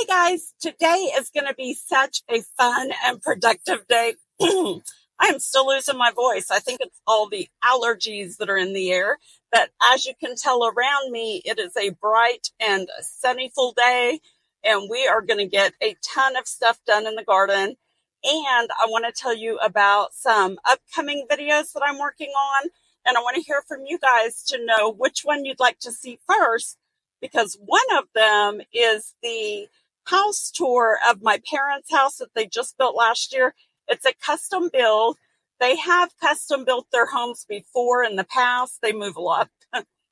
Hey guys, today is going to be such a fun and productive day. I am still losing my voice. I think it's all the allergies that are in the air. But as you can tell around me, it is a bright and sunny full day, and we are going to get a ton of stuff done in the garden. And I want to tell you about some upcoming videos that I'm working on. And I want to hear from you guys to know which one you'd like to see first, because one of them is the house tour of my parents' house that they just built last year. It's a custom build. They have custom built their homes before in the past. They move a lot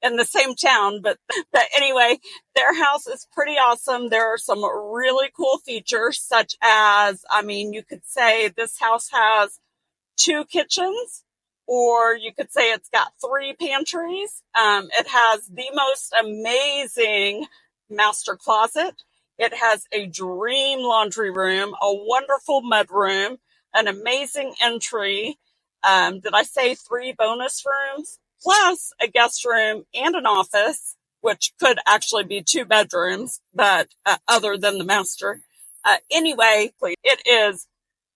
in the same town, but anyway, their house is pretty awesome. There are some really cool features, such as, you could say this house has 2 kitchens, or you could say it's got 3 pantries. It has the most amazing master closet. It has a dream laundry room, a wonderful mud room, an amazing entry. Did I say 3 bonus rooms? Plus a guest room and an office, which could actually be 2 bedrooms, but other than the master. Anyway, it is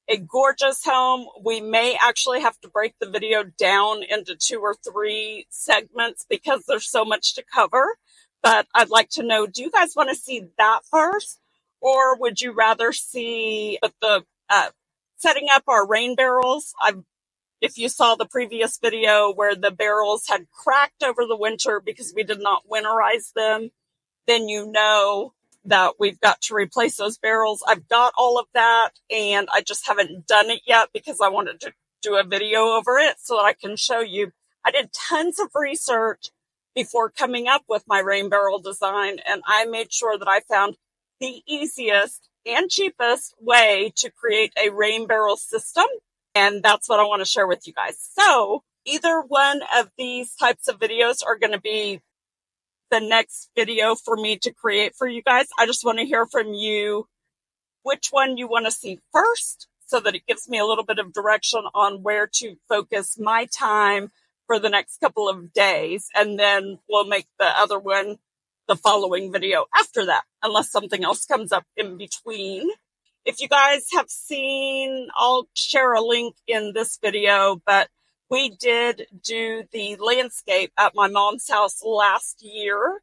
a gorgeous home. We may actually have to break the video down into 2 or 3 segments because there's so much to cover. But I'd like to know, do you guys want to see that first? Or would you rather see the setting up our rain barrels? If you saw the previous video where the barrels had cracked over the winter because we did not winterize them, then you know that we've got to replace those barrels. I've got all of that, and I just haven't done it yet because I wanted to do a video over it so that I can show you. I did tons of research before coming up with my rain barrel design, and I made sure that I found the easiest and cheapest way to create a rain barrel system, and that's what I want to share with you guys. So either one of these types of videos are going to be the next video for me to create for you guys. I just want to hear from you which one you want to see first, so that it gives me a little bit of direction on where to focus my time for the next couple of days. And then we'll make the other one the following video after that, unless something else comes up in between. If you guys have seen, I'll share a link in this video, but we did do the landscape at my mom's house last year.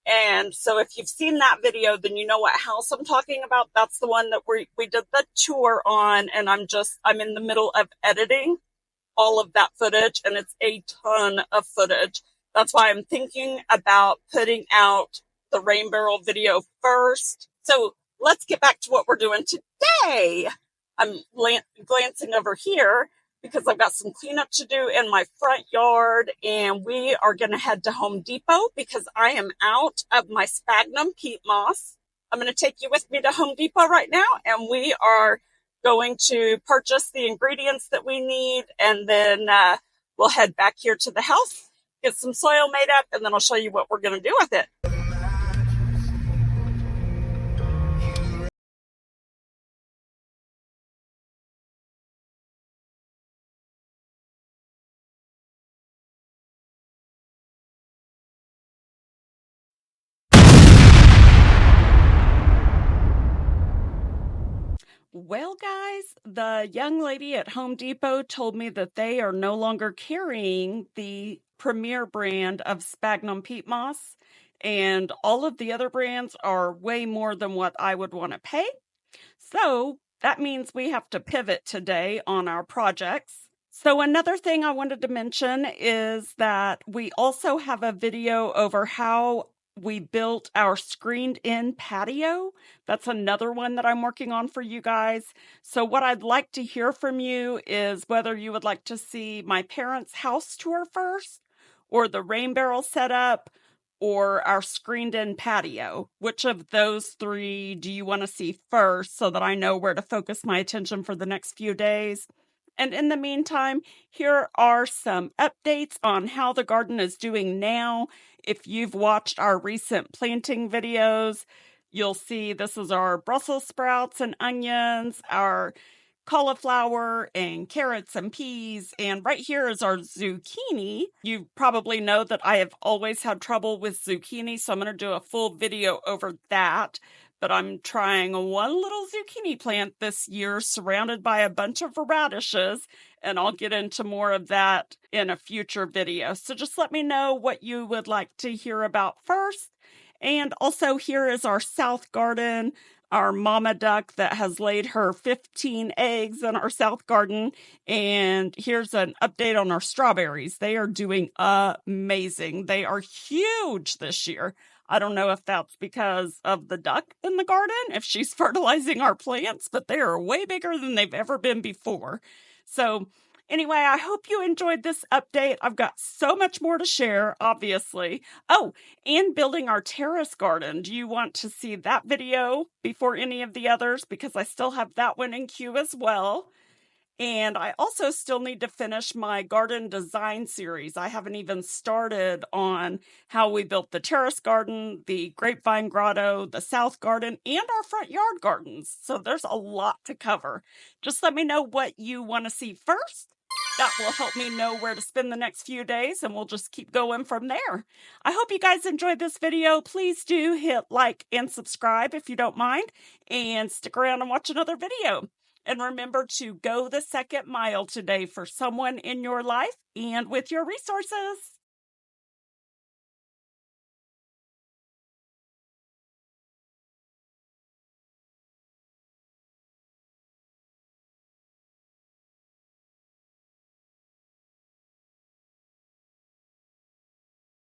And so if you've seen that video, then you know what house I'm talking about. That's the one that we did the tour on, and I'm in the middle of editing all of that footage, and it's a ton of footage. That's why I'm thinking about putting out the rain barrel video first. So let's get back to what we're doing today. I'm glancing over here because I've got some cleanup to do in my front yard, and we are going to head to Home Depot because I am out of my sphagnum peat moss. I'm going to take you with me to Home Depot right now, and we are going to purchase the ingredients that we need, and then we'll head back here to the house, get some soil made up, and then I'll show you what we're going to do with it. Well, guys, the young lady at Home Depot told me that they are no longer carrying the premier brand of sphagnum peat moss, and all of the other brands are way more than what I would want to pay. So that means we have to pivot today on our projects. So another thing I wanted to mention is that we also have a video over how we built our screened-in patio. That's another one that I'm working on for you guys. So what I'd like to hear from you is whether you would like to see my parents' house tour first, or the rain barrel setup, or our screened-in patio. Which of those 3 do you want to see first, so that I know where to focus my attention for the next few days? And in the meantime, here are some updates on how the garden is doing now. If you've watched our recent planting videos, you'll see this is our Brussels sprouts and onions, our cauliflower and carrots and peas, and right here is our zucchini. You probably know that I have always had trouble with zucchini, so I'm going to do a full video over that. but I'm trying one little zucchini plant this year surrounded by a bunch of radishes, and I'll get into more of that in a future video. So just let me know what you would like to hear about first. And also, here is our south garden, our mama duck that has laid her 15 eggs in our south garden. And here's an update on our strawberries. They are doing amazing. They are huge this year. I don't know if that's because of the duck in the garden, if she's fertilizing our plants, but they are way bigger than they've ever been before. So anyway, I hope you enjoyed this update. I've got so much more to share, obviously. Oh, and building our terrace garden. Do you want to see that video before any of the others? Because I still have that one in queue as well. And I also still need to finish my garden design series. I haven't even started on how we built the terrace garden, the grapevine grotto, the south garden, and our front yard gardens. So there's a lot to cover. Just let me know what you want to see first. That will help me know where to spend the next few days, and we'll just keep going from there. I hope you guys enjoyed this video. Please do hit like and subscribe if you don't mind, and stick around and watch another video. And remember to go the second mile today for someone in your life and with your resources.